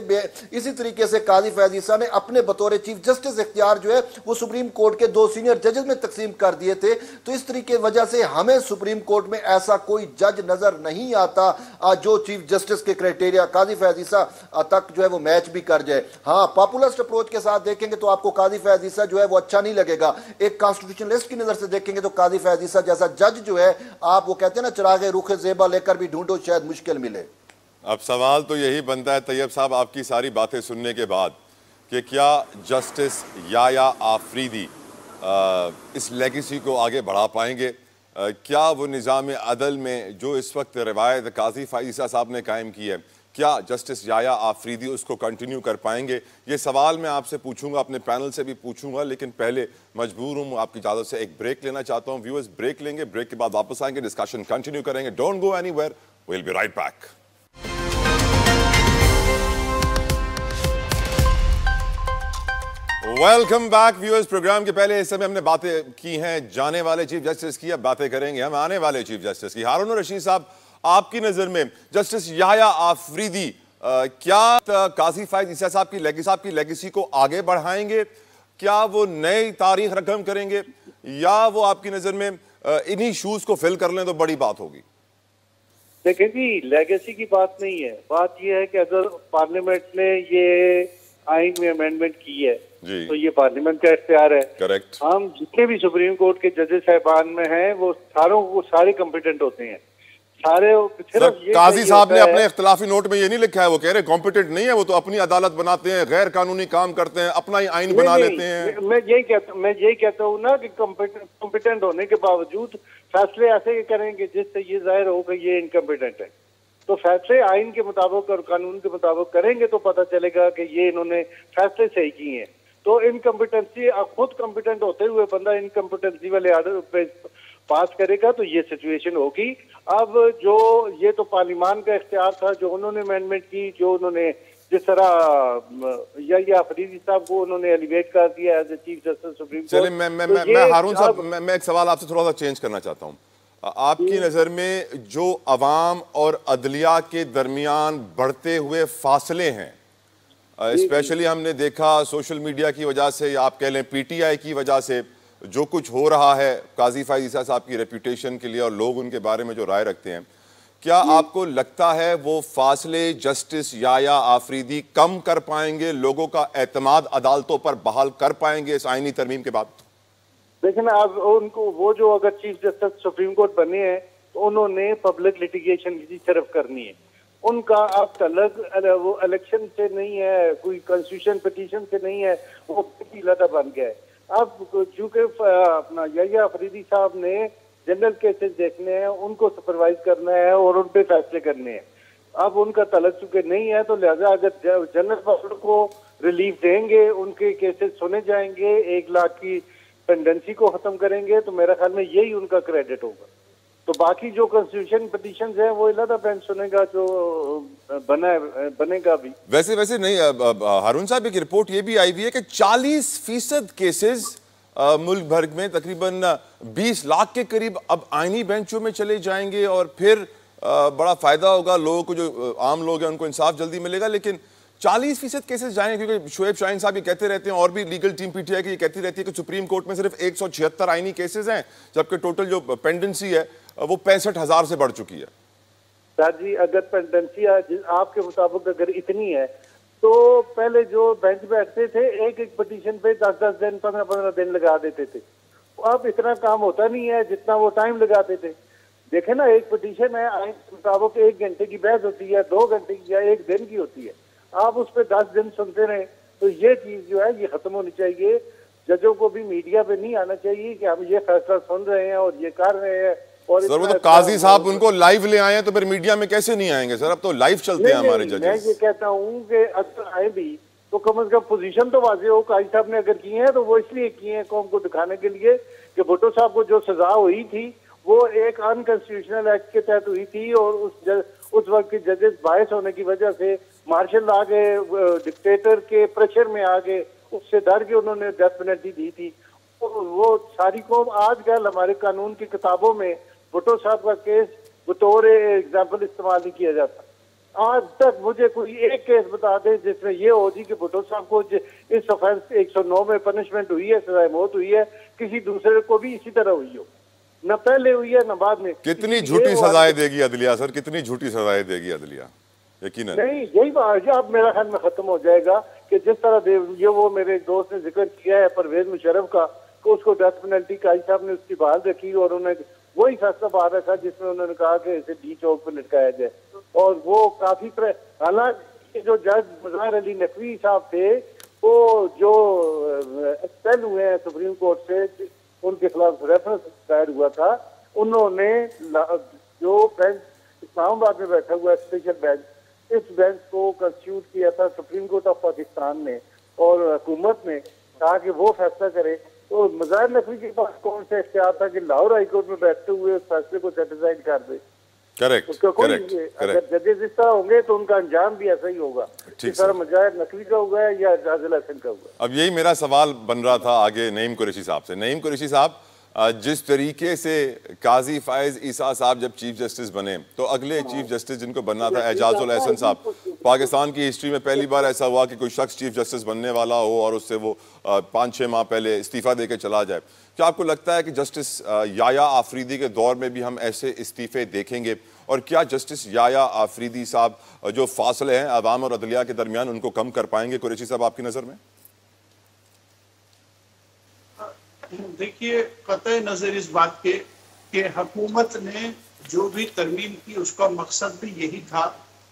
[SPEAKER 4] इसी तरीके से काजी फैज ईसा ने अपने बतौर चीफ जस्टिस इख्तियार जो है वो सुप्रीम कोर्ट के 2 सीनियर जजेस में तकसीम कर दिए थे। तो इस तरीके की वजह से हमें सुप्रीम कोर्ट में ऐसा कोई जज नजर नहीं आता जो चीफ जस्टिस के क्राइटेरिया काजी फैज ईसा तक जो है वो मैच भी कर जाए। हाँ, पॉपुलिस्ट अप्रोच के साथ देखेंगे तो आपको काजी फैज ईसा जो है वो अच्छा नहीं लगेगा। एक कॉन्स्टिट्यूशनलिस्ट की नजर से देखेंगे तो काजी फैज ईसा जैसा जज जो है, आप वो कहते हैं ना चिरागे रुखे जेबा लेकर भी ढूंढो शायद मुश्किल मिले।
[SPEAKER 1] अब सवाल तो यही बनता है तैयब साहब, आपकी सारी बातें सुनने के बाद, कि क्या जस्टिस याया आफरीदी इस लेगेसी को आगे बढ़ा पाएंगे? क्या वो निज़ाम अदल में जो इस वक्त रवायत काजी फैज ईसा साहब ने कायम की है, क्या जस्टिस याया आफरीदी उसको कंटिन्यू कर पाएंगे? ये सवाल मैं आपसे पूछूंगा, अपने पैनल से भी पूछूंगा, लेकिन पहले मजबूर हूँ आपकी इजाज़त से एक ब्रेक लेना चाहता हूँ। व्यूअर्स, ब्रेक लेंगे, ब्रेक के बाद वापस आएंगे, डिस्कशन कंटिन्यू करेंगे। Don't go anywhere, we will be right back. Welcome back viewers. Programme के पहले हिस्से में हमने बातें की हैं जाने वाले चीफ जस्टिस की, अब बातें करेंगे हम आने वाले चीफ जस्टिस की। हारून रशीद साहब, आपकी नजर में जस्टिस याया आफरीदी क्या काजी फैज ईसा साहब की लेगेसी को आगे बढ़ाएंगे? क्या वो नई तारीख रकम करेंगे, या वो आपकी नजर में इन्हीं शूज को फिल कर लें तो बड़ी बात होगी?
[SPEAKER 2] देखिए जी, लेगेसी की बात नहीं है, बात यह है कि अगर पार्लियामेंट ने ये आइन में अमेंडमेंट की है तो ये पार्लियामेंट का इख्तियार है।
[SPEAKER 1] करेक्ट।
[SPEAKER 2] हम जितने भी सुप्रीम कोर्ट के जजेस साहिबान में हैं वो सारे कॉम्पिटेंट होते हैं। सारे सिर्फ ये
[SPEAKER 1] काजी साहब ने
[SPEAKER 2] होता है-
[SPEAKER 1] अपने इख्तिलाफी नोट में ये नहीं लिखा है, वो कह रहे कॉम्पिटेंट नहीं है, वो तो अपनी अदालत बनाते हैं, गैर कानूनी काम करते हैं, अपना ही आइन बना
[SPEAKER 2] नहीं,
[SPEAKER 1] लेते हैं।
[SPEAKER 2] मैं यही कहता हूँ ना कि कॉम्पिटेंट होने के बावजूद फैसले ऐसे करेंगे जिससे ये जाहिर हो कि ये इनकम्पिटेंट है। तो फैसले आइन के मुताबिक और कानून के मुताबिक करेंगे तो पता चलेगा कि ये इन्होंने फैसले सही किए हैं। तो इनकम्पिटेंसी, खुद कॉम्पिटेंट होते हुए बंदा इनकम्पिटेंसी वाले आर्डर पे पास करेगा तो ये सिचुएशन होगी। अब जो ये तो पार्लियामान का इख्तियार था, जो उन्होंने अमेंडमेंट की, जो उन्होंने जिस तरह या अफरीदी साहब को उन्होंने एलिवेट कर दिया as a chief justice supreme court.
[SPEAKER 1] चलिए मैं हारून साहब, मैं एक सवाल आपसे थोड़ा सा चेंज करना चाहता हूँ। आपकी नजर में जो अवाम और अदलिया के दरमियान बढ़ते हुए फासले हैं, स्पेशली हमने देखा सोशल मीडिया की वजह से या आप कह लें पीटीआई की वजह से, जो कुछ हो रहा है काजी फाइज ईसा साहब की रेपुटेशन के लिए और लोग उनके बारे में जो राय रखते हैं, क्या आपको लगता है वो फासले जस्टिस याया आफरीदी कम कर पाएंगे, लोगों का एतमाद अदालतों पर बहाल कर पाएंगे इस आईनी तरमीम के बाद?
[SPEAKER 2] देखिए ना, अब उनको वो जो अगर चीफ जस्टिस सुप्रीम कोर्ट बने हैं तो उन्होंने पब्लिक लिटिगेशन की तरफ करनी है। उनका अब तलक वो इलेक्शन से नहीं है, कोई कॉन्स्टिट्यूशन पिटीशन से नहीं है, वो लता बन गया है। अब चूंकि अपना याया अफरीदी साहब ने जनरल केसेस देखने हैं, उनको सुपरवाइज करना है और उन पे फैसले करने हैं। अब उनका तलक चूंकि नहीं है तो लिहाजा अगर जनरल पब्लिक को रिलीफ देंगे, उनके केसेस सुने जाएंगे, 1 लाख की पेंडेंसी को खत्म करेंगे, तो मेरा ख्याल में यही उनका क्रेडिट होगा। तो बाकी जो कॉन्स्टिट्यूशन पिटीशंस हैं वो इलादा बेंच सुनेगा, जो बनेगा भी।
[SPEAKER 1] वैसे नहीं, हारून साहब एक रिपोर्ट ये भी आई हुई है कि 40% केसेस मुल्क भर में तकरीबन 20 लाख के करीब अब आईनी बेंचों में चले जाएंगे और फिर बड़ा फायदा होगा लोगों को, जो आम लोग हैं उनको इंसाफ जल्दी मिलेगा। लेकिन 40% केसेस जाएंगे, क्योंकि शोएब शाहीन साहब ये कहते रहते हैं और भी लीगल टीम पीटीआई की ये कहती रहती है कि सुप्रीम कोर्ट में सिर्फ 176 आईनी केसेस हैं, जबकि टोटल जो पेंडेंसी है वो 65,000 से बढ़ चुकी है।
[SPEAKER 2] सर जी, अगर पेंडेंसी आपके मुताबिक अगर इतनी है तो पहले जो बेंच बैठते थे एक पिटीशन पे 10-10 दिन 15-15 दिन लगा देते थे। अब इतना काम होता नहीं है जितना वो टाइम लगाते थे। देखे ना, एक पिटीशन है आइन के मुताबिक 1 घंटे की बहस होती है, 2 घंटे की या 1 दिन की होती है। आप उस पर 10 दिन सुनते रहे तो ये चीज जो है ये खत्म होनी चाहिए। जजों को भी मीडिया पे नहीं आना चाहिए कि हम ये फैसला सुन रहे हैं और ये कर रहे हैं। और
[SPEAKER 1] सर वो तो काजी साहब उनको लाइव ले आए हैं, तो फिर मीडिया में कैसे नहीं आएंगे सर? अब तो लाइव चलते हैं हमारे जजेस।
[SPEAKER 2] मैं ये कहता हूँ कि अगर आए भी तो कम से कम पोजीशन तो वाजे हो। काजी साहब ने अगर किए हैं तो वो इसलिए किए हैं कौम को दिखाने के लिए कि भुट्टो साहब को जो सजा हुई थी वो एक अनकॉन्स्टिट्यूशनल एक्ट के तहत हुई थी और उस वक्त के जजेस बायस होने की वजह से मार्शल आ गए, डिक्टेटर के प्रेशर में आ गए, उससे डर के उन्होंने डेथ पेनल्टी दी थी। वो सारी कौम आजकल हमारे कानून की किताबों में भुट्टो साहब का केस बतौर एग्जाम्पल इस्तेमाल नहीं किया जाता। आज तक मुझे कोई एक केस बता दे जिसमें ये हो जी कि भुट्टो साहब को इस ऑफेंस 109 में पनिशमेंट हुई है, सजाए मौत हुई है, किसी दूसरे को भी इसी तरह हुई हो, न पहले हुई है न बाद में।
[SPEAKER 1] कितनी झूठी सजाएं देगी अदलिया सर, कितनी झूठी सजाएं देगी अदलिया, यकीनन
[SPEAKER 2] नहीं। यही बात है, अब मेरा ख्याल में खत्म हो जाएगा कि जिस तरह ये वो मेरे दोस्त ने जिक्र किया है परवेज मुशर्रफ का, कि उसको डेथ पेनल्टी काजी साहब ने उसकी बहाल रखी और उन्हें वही फैसला बाहर रखा जिसमें उन्होंने कहा कि इसे डी चौक पर लटकाया जाए। और वो काफी हालांकि जो जज मज़ार अली नकवी साहब थे वो जो एक्सपेल हुए हैं सुप्रीम कोर्ट से, उनके खिलाफ रेफरेंस दायर हुआ था, उन्होंने जो बेंच इस्लामाबाद में बैठा हुआ स्पेशल बेंच, इस बेंच को कंस्टिट्यूट किया था सुप्रीम कोर्ट ऑफ पाकिस्तान ने और हुकूमत ने कहा कि वो फैसला करे। तो मज़ार नकवी के पास कौन सा इख्तियार था कि लाहौर हाई कोर्ट में बैठते हुए उस फैसले को सेटिसाइड कर दे?
[SPEAKER 1] करेक्ट,
[SPEAKER 2] अगर जजेस इस तरह होंगे तो उनका अंजाम भी ऐसा ही होगा, इस तरह मज़ार नकवी का हुआ है या जाजिल हसन का हुआ।
[SPEAKER 1] अब यही मेरा सवाल बन रहा था आगे नईम कुरैशी साहब से। नईम कुरैशी साहब, जिस तरीके से काजी फाइज ईसा साहब जब चीफ जस्टिस बने तो अगले चीफ जस्टिस जिनको बनना था एजाजुल एहसन साहब, पाकिस्तान की हिस्ट्री में पहली बार ऐसा हुआ कि कोई शख्स चीफ जस्टिस बनने वाला हो और उससे वो 5-6 माह पहले इस्तीफा देके चला जाए। क्या आपको लगता है कि जस्टिस याया आफरीदी के दौर में भी हम ऐसे इस्तीफे देखेंगे? और क्या जस्टिस याया आफरीदी साहब जो फासले हैं अवाम और अदलिया के दरमियान उनको कम कर पाएंगे? कुरैशी साहब, आपकी नजर में?
[SPEAKER 3] देखिए, कतई नजर इस बात के कि हुकूमत ने जो भी तरमीम की उसका मकसद भी यही था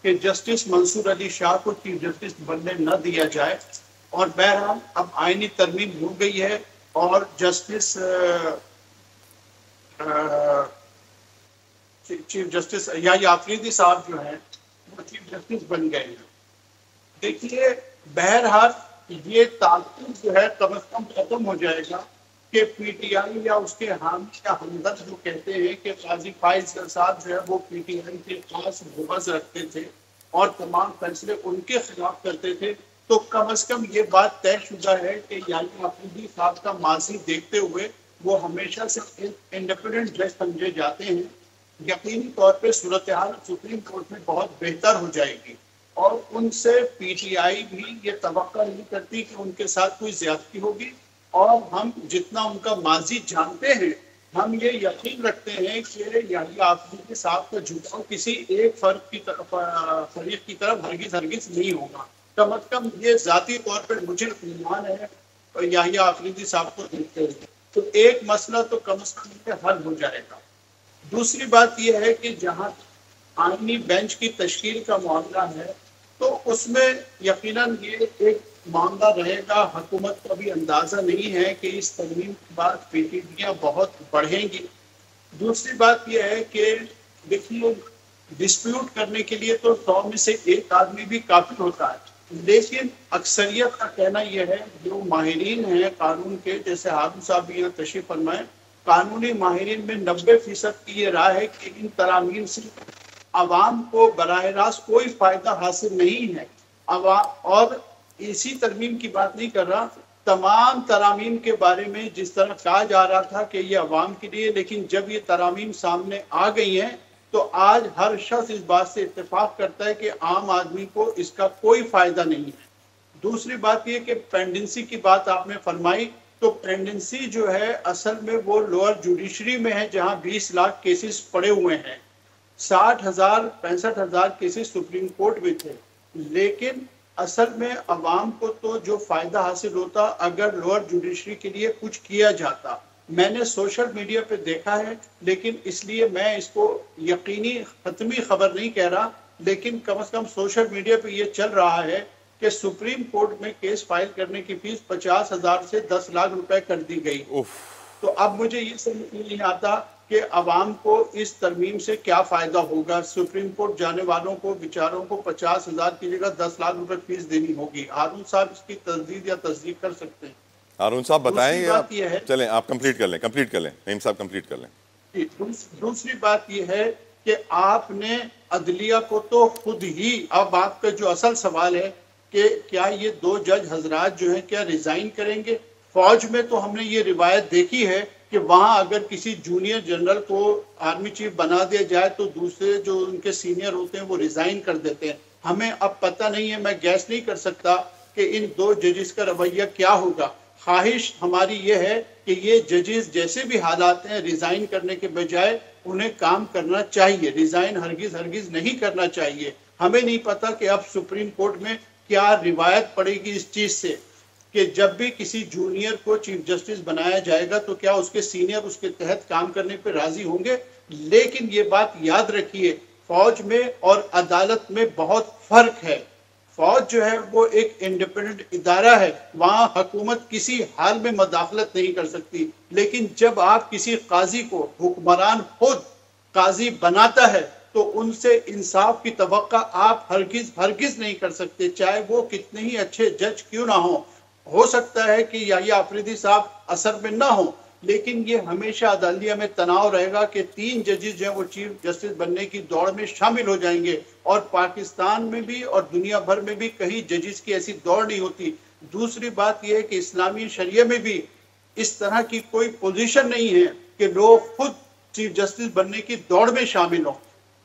[SPEAKER 3] कि जस्टिस मंसूर अली शाह को चीफ जस्टिस बनने न दिया जाए। और बहरहाल अब आईनी तरमीम हो गई है और justice chief justice Yahya Afridi साहब जो हैं वो चीफ जस्टिस बन गए हैं। देखिए बहरहाल ये ताल्लुक जो है कम से कम खत्म हो जाएगा कि पीटीआई या उसके हामी या हमदर्द जो कहते हैं कि काजी फाइज साहब जो है वो पीटीआई के खास मुबज़ रखते थे और तमाम फैसले उनके खिलाफ करते थे, तो कम से कम ये बात तयशुदा है कि याहिया आफरीदी साहब का माजी देखते हुए वो हमेशा से एक इंडिपेंडेंट जज समझे जाते हैं। यकीनी तौर पे सूरत हाल सुप्रीम कोर्ट में बहुत बेहतर हो जाएगी और उनसे पीटीआई भी ये तवक्का नहीं करती कि उनके साथ कोई ज्यादती होगी। और हम जितना उनका माजी जानते हैं, हम ये यकीन रखते हैं कि याहिया आफरीदी साहब का झुकाव किसी एक फरीक की तरफ हरगिज नहीं होगा। कम से कम ये जाती तौर पर मुझे ईमान है याहिया आफरीदी साहब को देखते हुए, तो एक मसला तो कम से कम हल हो जाएगा। दूसरी बात यह है कि जहाँ आईनी बेंच की तश्कील का मामला है तो उसमें यकीनन ये एक मामला रहेगा। हुकूमत को भी अंदाजा नहीं है कि इस तरमीम के बाद पेचीदगियाँ बहुत बढ़ेंगी। दूसरी बात यह है कि देखिए डिस्प्यूट करने के लिए तो 100 में से एक आदमी भी काफी होता है, लेकिन अक्सरियत का कहना यह है, जो माहिरीन हैं कानून के, जैसे हारून साहब भी यहाँ तशरीफ फरमाए, कानूनी माहिरीन में 90% की ये राय है कि इन तरामीम से आवाम को बराह रास्त कोई फायदा हासिल नहीं है। और इसी तरमीम की बात नहीं कर रहा, तमाम तरामीम के बारे में जिस तरह कहा जा रहा था कि ये आवाम के लिए, लेकिन जब ये तरामीम सामने आ गई हैं तो आज हर शख्स इस बात से इत्तेफाक करता है कि आम आदमी को इसका कोई फायदा नहीं है। दूसरी बात ये कि पेंडेंसी की बात आपने फरमाई, तो पेंडेंसी जो है असल में वो लोअर जुडिशरी में है जहां 20 लाख केसेस पड़े हुए हैं। 65,000 केसेस सुप्रीम कोर्ट में थे, लेकिन असल में अवाम को तो जो फायदा हासिल होता अगर लोअर जुडिशरी के लिए कुछ किया जाता। मैंने सोशल मीडिया पे देखा है, लेकिन इसलिए मैं इसको यकीनी खत्मी खबर नहीं कह रहा, लेकिन कम से कम सोशल मीडिया पे ये चल रहा है कि सुप्रीम कोर्ट में केस फाइल करने की फीस 50,000 से 10 लाख रुपए कर दी गई। तो अब मुझे ये समझ नहीं आता कि अवाम को इस तरमीम से क्या फायदा होगा। सुप्रीम कोर्ट जाने वालों को बेचारों को 50,000 की जगह 10 लाख रुपए फीस देनी होगी। हारून साहब इसकी तस्दीक या तस्दीक कर सकते हैं?
[SPEAKER 1] हारून साहब बताएंगे। चलें आप कंप्लीट कर लें नईम साहब कंप्लीट कर लें।
[SPEAKER 3] दूसरी बात यह है कि आपने अदलिया को तो खुद ही, अब आपका जो असल सवाल है कि क्या ये 2 जज हजरात जो हैं क्या रिजाइन करेंगे? फौज में तो हमने ये रिवायत देखी है कि वहां अगर किसी जूनियर जनरल को आर्मी चीफ बना दिया जाए तो दूसरे जो उनके सीनियर होते हैं वो रिजाइन कर देते हैं। हमें अब पता नहीं है, मैं गैस नहीं कर सकता कि इन 2 जजेस का रवैया क्या होगा। ख्वाहिश हमारी ये है कि ये जजेस जैसे भी हालात हैं रिजाइन करने के बजाय उन्हें काम करना चाहिए, रिजाइन हरगिज नहीं करना चाहिए। हमें नहीं पता कि अब सुप्रीम कोर्ट में क्या रिवायत पड़ेगी इस चीज से कि जब भी किसी जूनियर को चीफ जस्टिस बनाया जाएगा तो क्या उसके सीनियर उसके तहत काम करने पर राजी होंगे। लेकिन ये बात याद रखिए, फौज में और अदालत में बहुत फर्क है। फौज जो है वो एक इंडिपेंडेंट इदारा है, वहां हुकूमत किसी हाल में मदाखलत नहीं कर सकती। लेकिन जब आप किसी काजी को हुक्मरान खुद काजी बनाता है तो उनसे इंसाफ की तवक्का आप हरगिज नहीं कर सकते, चाहे वो कितने ही अच्छे जज क्यों ना हो सकता है कि याहिया आफरीदी साहब असर में ना हो, लेकिन ये हमेशा अदालिया में तनाव रहेगा कि 3 जजेस जो है वो चीफ जस्टिस बनने की दौड़ में शामिल हो जाएंगे। और पाकिस्तान में भी और दुनिया भर में भी कहीं जजेस की ऐसी दौड़ नहीं होती। दूसरी बात यह है कि इस्लामी शरिया में भी इस तरह की कोई पोजीशन नहीं है कि लोग खुद चीफ जस्टिस बनने की दौड़ में शामिल हों।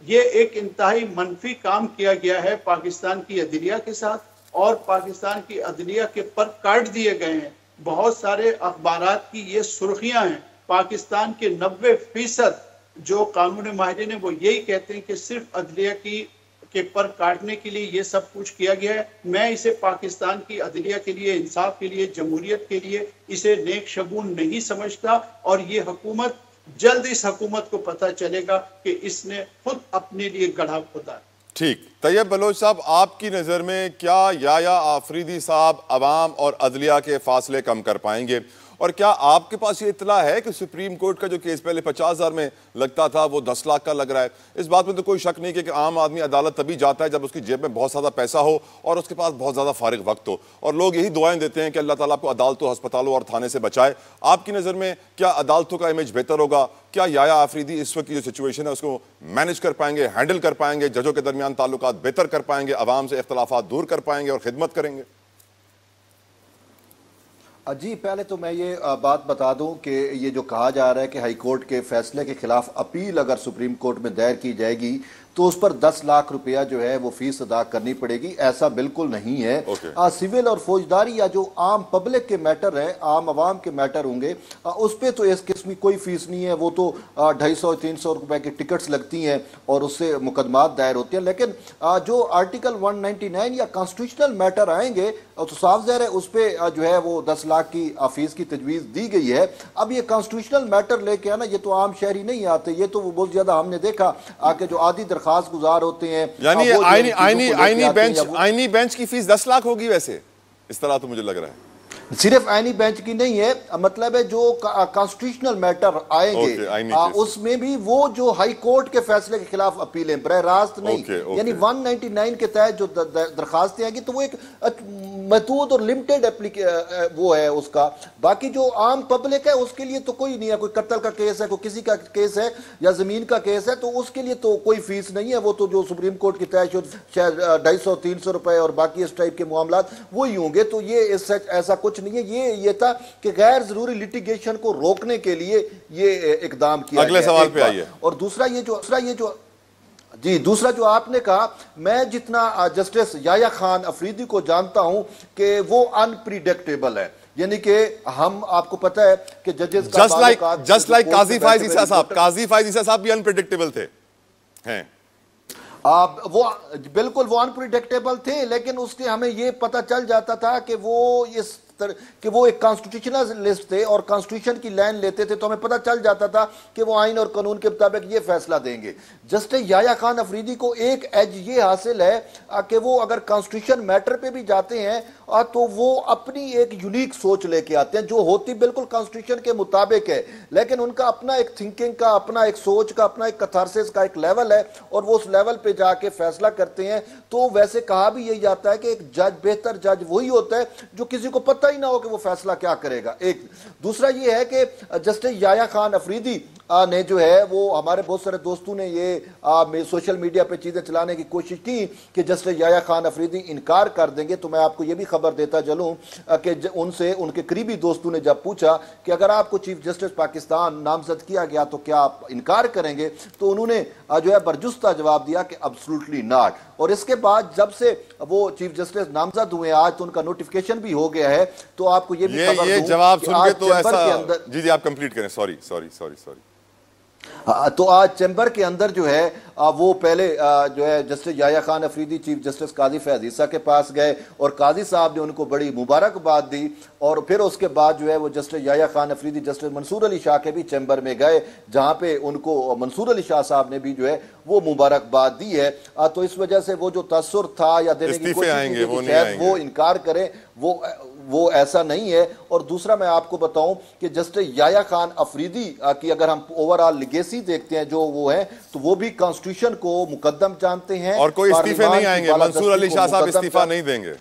[SPEAKER 3] ये एक इंतहाई मनफी काम किया गया है पाकिस्तान की अदलिया के साथ, और पाकिस्तान की अदलिया के पर काट दिए गए हैं। बहुत सारे अखबारात की ये सुर्खियां हैं। पाकिस्तान के 90% जो कानून माहिरीन हैं वो यही कहते हैं कि सिर्फ अदलिया के पर काटने के लिए ये सब कुछ किया गया है। मैं इसे पाकिस्तान की अदलिया के लिए, इंसाफ के लिए, जमहूरियत के लिए इसे नेक शगुन नहीं समझता। और ये हुकूमत जल्द इस हुकूमत को पता चलेगा कि इसने खुद अपने लिए गढ़ा खोदा।
[SPEAKER 1] ठीक, तैयब बलोच साहब, आपकी नज़र में क्या याया आफरीदी साहब अवाम और अदलिया के फासले कम कर पाएंगे? और क्या आपके पास ये इतला है कि सुप्रीम कोर्ट का जो केस पहले 50,000 में लगता था वो 10 लाख का लग रहा है? इस बात में तो कोई शक नहीं कि आम आदमी अदालत तभी जाता है जब उसकी जेब में बहुत ज़्यादा पैसा हो और उसके पास बहुत ज़्यादा फारिग वक्त हो, और लोग यही दुआएं देते हैं कि अल्लाह ताला आपको अदालतों, अस्पतालों और थाने से बचाए। आपकी नज़र में क्या अदालतों का इमेज बेहतर होगा? क्या याया आफरीदी इस वक्त की जो सिचुएशन है उसको मैनेज कर पाएंगे, हैंडल कर पाएंगे, जजों के दरमियान ताल्लुकात बेहतर कर पाएंगे, अवाम से इख्तलाफात दूर कर पाएंगे और खिदमत करेंगे?
[SPEAKER 4] जी, पहले तो मैं ये बात बता दूं कि ये जो कहा जा रहा है कि हाई कोर्ट के फैसले के खिलाफ अपील अगर सुप्रीम कोर्ट में दायर की जाएगी तो उस पर 10 लाख रुपया जो है वो फीस अदा करनी पड़ेगी, ऐसा बिल्कुल नहीं है। सिविल और फौजदारी या जो आम पब्लिक के मैटर है, आम आवाम के मैटर होंगे, उस पर तो इस किस्म की कोई फीस नहीं है। वो तो 250-300 रुपए की टिकट्स लगती हैं और उससे मुकदमात दायर होते हैं। लेकिन जो आर्टिकल 199 या कॉन्स्टिट्यूशनल मैटर आएंगे तो साफ ज़ाहिर है उस पर जो है वो 10 लाख की फीस की तजवीज़ दी गई है। अब ये कॉन्स्टिट्यूशनल मैटर लेके आना, ये तो आम शहरी नहीं आते, ये तो बहुत ज़्यादा हमने देखा आके जो आदि खास गुजार होते हैं,
[SPEAKER 1] यानी आईनी बेंच की फीस 10 लाख होगी वैसे, इस तरह तो मुझे लग रहा है।
[SPEAKER 4] सिर्फ आईनी बेंच की नहीं है, मतलब है जो कॉन्स्टिट्यूशनल मैटर आएंगे उसमें भी वो जो हाई कोर्ट के फैसले के खिलाफ अपीलें बरह रास्त नहीं, यानी 199 के तहत जो दरखास्तें आएंगी तो वो एक महदूद और लिमिटेड वो है उसका। बाकी जो आम पब्लिक है उसके लिए तो कोई नहीं है। कोई कत्ल का केस है, कोई किसी का केस है या जमीन का केस है तो उसके लिए तो कोई फीस नहीं है। वो तो जो सुप्रीम कोर्ट की तय शायद 250-300 रुपए और बाकी इस टाइप के मामला वही होंगे। तो ये ऐसा कुछ नहीं है। ये था कि गैर जरूरी लिटिगेशन को रोकने के लिए ये इकदाम किया।
[SPEAKER 1] अगले सवाल पे आइए।
[SPEAKER 4] और दूसरा जो आपने कहा, मैं जितना जस्टिस याया खान अफरीदी को जानता हूं कि वो अनप्रिडिक्टेबल है, यानी कि हम आपको पता है कि जजेस का
[SPEAKER 1] जस्ट लाइक काजी फायज ईसा साहब भी अनप्रिडिक्टेबल थे हैं।
[SPEAKER 4] वो बिल्कुल वो अनप्रिडिक्टेबल थे, लेकिन उससे हमें ये पता चल जाता था कि वो एक कॉन्स्टिट्यूशनलिस्ट थे और कॉन्स्टिट्यूशन की लाइन लेते थे, तो हमें पता चल जाता था कि वो आइन और कानून के मुताबिक ये फैसला देंगे। जस्टिस याया खान अफरीदी को एक एज ये हासिल है कि वो अगर कॉन्स्टिट्यूशन मैटर पे भी जाते हैं तो वो अपनी एक यूनिक सोच लेके आते हैं जो होती बिल्कुल कॉन्स्टिट्यूशन के मुताबिक है, लेकिन उनका अपना एक थिंकिंग का, अपना एक सोच का, अपना एक कथारसिस का एक लेवल है और वो उस लेवल पे जाके फैसला करते हैं। तो वैसे कहा भी यही जाता है कि एक जज, बेहतर जज वही होता है जो किसी को पता ही ना हो कि वो फैसला क्या करेगा। एक दूसरा ये है कि जस्टिस याया खान अफरीदी ने जो है वो हमारे बहुत सारे दोस्तों ने ये सोशल मीडिया पे चीजें चलाने की कोशिश की कि जस्टिस याया खान अफरीदी इनकार कर देंगे। तो मैं आपको ये भी खबर देता चलूं कि उनसे उनके करीबी दोस्तों ने जब पूछा कि अगर आपको चीफ जस्टिस पाकिस्तान नामजद किया गया तो क्या आप इनकार करेंगे, तो उन्होंने जो है बरजुस्ता जवाब दिया कि एब्सोल्युटली नॉट। और इसके बाद जब से वो चीफ जस्टिस नामजद हुए आज तो उनका नोटिफिकेशन भी हो गया है। तो आपको ये भी खबर दूं
[SPEAKER 1] जवाब
[SPEAKER 4] कि
[SPEAKER 1] सुन के तो ऐसा जी आप कंप्लीट करें। सॉरी
[SPEAKER 4] तो आज चैम्बर के अंदर जो है वो पहले जो है justice Yahya Khan Afridi chief justice Qazi Faez Isa के पास गए और काजी साहब ने उनको बड़ी मुबारकबाद दी। और फिर उसके बाद जो है वो जस्टिस याया खान अफरीदी जस्टिस मंसूर अली शाह के भी चैम्बर में गए, जहां पे उनको मंसूर अली शाह साहब ने भी जो है वो मुबारकबाद दी है। तो इस वजह से वो जो तसुर था या देने की कोशिश शायद वो इनकार करें, वो ऐसा नहीं है। और दूसरा मैं आपको बताऊं कि जस्टिस याया खान अफरीदी की अगर हम ओवरऑल लिगेसी देखते हैं जो वो है तो वो भी कॉन्स्टिट्यूशन को मुकद्दम जानते हैं
[SPEAKER 1] और कोई इस्तीफे नहीं आएंगे। मंसूर अली शाह साहब इस्तीफा नहीं देंगे।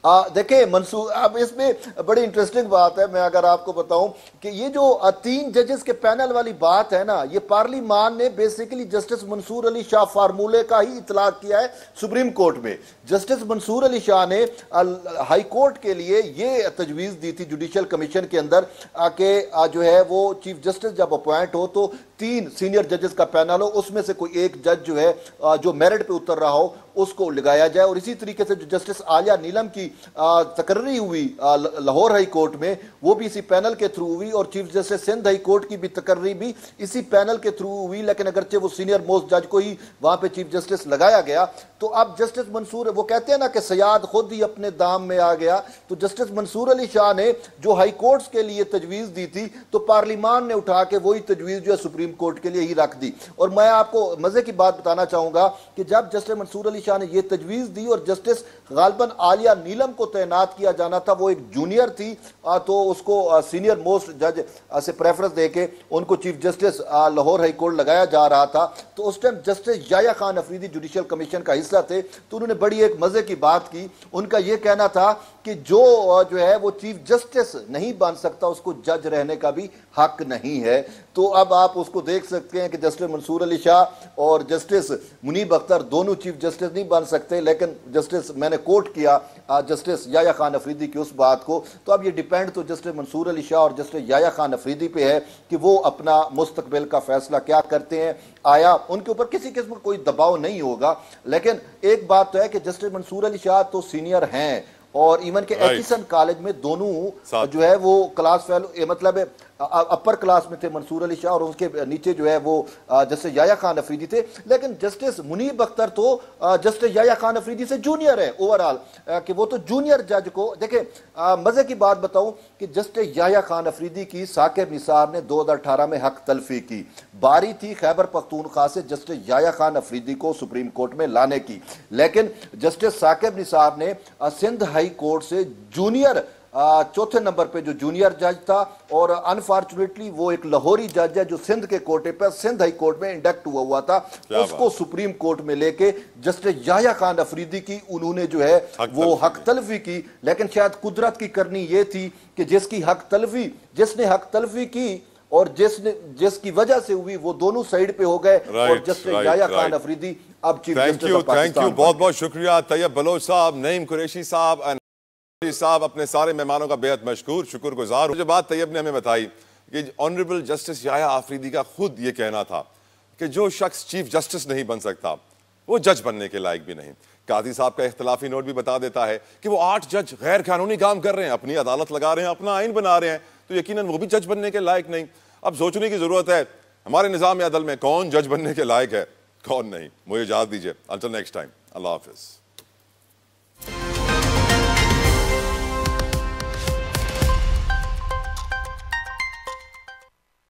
[SPEAKER 4] देखिए मंसूर, अब इसमें बड़ी इंटरेस्टिंग बात है। मैं अगर आपको बताऊं कि ये जो 3 जजेस के पैनल वाली बात है ना, ये पार्लिमान ने बेसिकली जस्टिस मंसूर अली शाह फार्मूले का ही इतलाक किया है सुप्रीम कोर्ट में। जस्टिस मंसूर अली शाह ने हाई कोर्ट के लिए ये तजवीज़ दी थी जुडिशल कमीशन के अंदर कि जो है वो चीफ जस्टिस जब अपॉइंट हो तो 3 सीनियर जजेस का पैनल हो, उसमें से कोई एक जज जो है जो मेरिट पे उतर रहा हो उसको लगाया जाए। और इसी तरीके से जो जस्टिस आलिया नीलम की तकर्री हुई लाहौर हाई कोर्ट में, वो भी इसी पैनल के थ्रू हुई, और chief justice Sindh high court की भी तकर्री भी इसी पैनल के थ्रू हुई। लेकिन अगरचे वो सीनियर मोस्ट जज को ही वहां पे चीफ जस्टिस लगाया गया, तो अब जस्टिस मंसूर, वो कहते हैं ना कि सयाद खुद ही अपने दाम में आ गया, तो जस्टिस मंसूर अली शाह ने जो हाई कोर्ट्स के लिए तजवीज दी थी, तो पार्लिमान ने उठा के वही तजवीज जो है सुप्रीम कोर्ट के लिए ही रख दी। और मैं आपको मजे की बात बताना चाहूंगा कि जब जस्टिस मंसूर अली शाह ने यह तजवीज दी और जस्टिस गालिबन आलिया नीलम को तैनात किया जाना था, वो एक जूनियर थी, तो उसको सीनियर मोस्ट जज से प्रेफरेंस देके उनको chief justice Lahore high court लगाया जा रहा था। तो उस time justice Yahya Khan Afridi judicial commission का हिस्सा थे, तो उन्होंने बड़ी एक मजे की बात की। उनका यह कहना था कि जो है वो चीफ जस्टिस नहीं बन सकता, उसको जज रहने का भी हक नहीं है। तो अब आप उसको देख सकते हैं कि जस्टिस मंसूर अली शाह और जस्टिस मुनीब अख्तर दोनों चीफ जस्टिस नहीं बन सकते, लेकिन जस्टिस, मैंने कोट किया जस्टिस याया खान अफरीदी की उस बात को, तो अब ये डिपेंड तो जस्टिस मंसूर अली शाह और जस्टिस याया खान अफरीदी पे है कि वो अपना मुस्तकबिल का फैसला क्या करते हैं। आया उनके ऊपर किसी किस्म का कोई दबाव नहीं होगा, लेकिन एक बात तो है कि जस्टिस मंसूर अली शाह तो सीनियर हैं, और इवन के एचिसन कॉलेज में दोनों जो है वो क्लास फेलो, मतलब अपर क्लास में थे मंसूर अली शाह, और उसके नीचे जो है वो जस्टिस याया खान अफरीदी थे। लेकिन जस्टिस मुनीब अख्तर तो जस्टिस याया खान अफरीदी से जूनियर है ओवरऑल, कि वो तो जूनियर जज को देखे। मजे की बात बताऊं कि जस्टिस याया खान अफरीदी की साकिब निसार ने 2018 में हक तलफी की, बारी थी खैबर पख्तूनख्वा से जस्टिस याया खान अफरीदी को सुप्रीम कोर्ट में लाने की, लेकिन जस्टिस साकिब निसार ने सिंध हाई कोर्ट से जूनियर चौथे नंबर पे जो जूनियर जज था, और अनफॉर्चुनेटली वो एक लाहौरी जज है जो सिंध के कोटे पर सिंध हाई कोर्ट में इंडक्ट हुआ था, उसको सुप्रीम कोर्ट में लेके जस्टिस याया खान अफरीदी की उन्होंने जो है वो हक तलफी की। लेकिन शायद कुदरत की करनी ये थी कि जिसने हक तलफी की और जिसकी वजह से हुई, वो दोनों साइड पे हो गए, और जस्टिस याया खान अफरीदी अब चीफ जस्टिस ऑफ पाकिस्तान।
[SPEAKER 1] बहुत बहुत शुक्रिया तैयब बलोच साहब, नईम कुरैशी साहब अपने सारे मेहमानों का बेहद मशकूर शुक्रगुजार। जो बात तैयब ने हमें बताई कि ऑनरेबल जस्टिस याया अफरीदी का खुद ये कहना था कि जो शख्स चीफ जस्टिस नहीं बन सकता वो जज बनने के लायक भी नहीं। काजी साहब का इख्तलाफी नोट भी बता देता है कि वो 8 जज गैर कानूनी काम कर रहे हैं, अपनी अदालत लगा रहे हैं, अपना आइन बना रहे हैं, तो यकीनन वो भी जज बनने के लायक नहीं। अब सोचने की जरूरत है हमारे निज़ाम अदल में कौन जज बनने के लायक है, कौन नहीं। मुझे इजाज़त दीजिए, अंटिल नेक्स्ट टाइम, अल्लाह हाफिज़।